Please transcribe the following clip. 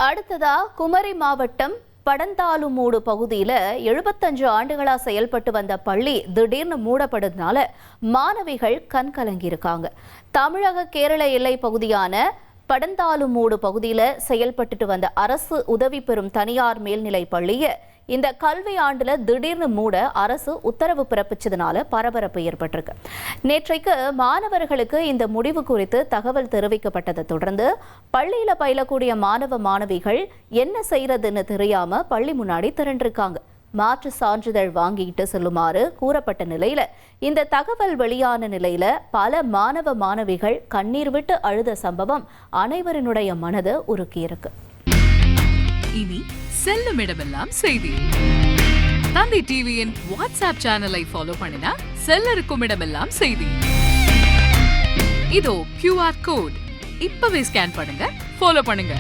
அடுத்ததா குமரி மாவட்டம் படந்தாலுமூடு பகுதியில் 75 ஆண்டுகளா செயல்பட்டு வந்த பள்ளி திடீர்னு மூடப்படுறதுனால மாணவிகள் கண்கலங்கி இருக்காங்க. தமிழக கேரள எல்லை பகுதியான படந்தாலுமூடு பகுதியில் செயல்பட்டு வந்த அரசு உதவி பெறும் தனியார் மேல்நிலை பள்ளியை இந்த கல்வி ஆண்டுல திடீர்னு மூட அரசு உத்தரவு பிறப்பிச்சதுனால பரபரப்பு ஏற்பட்டிருக்கு. நேற்றைக்கு மாணவர்களுக்கு இந்த முடிவு குறித்து தகவல் தெரிவிக்கப்பட்டதை தொடர்ந்து பள்ளியில பயிலக்கூடிய மாணவ மாணவிகள் என்ன செய்யறதுன்னு தெரியாம பள்ளி முன்னாடி திரண்டிருக்காங்க. மாற்று சான்றிதழ் வாங்கிட்டு செல்லுமாறு கூறப்பட்ட நிலையில இந்த தகவல் வெளியான நிலையில பல மாணவ மாணவிகள் கண்ணீர் விட்டு அழுத சம்பவம் அனைவரினுடைய மனதை உருக்கியிருக்கு. இனி செல்லும் இடமெல்லாம் செய்தி. தந்தி டிவியின் வாட்ஸ்அப் சேனலை ஃபாலோ பண்ணினா செல்ல இருக்கும் இடமெல்லாம் செய்தி. இதோ QR கோட் இப்பவே ஸ்கேன் பண்ணுங்க, ஃபாலோ பண்ணுங்க.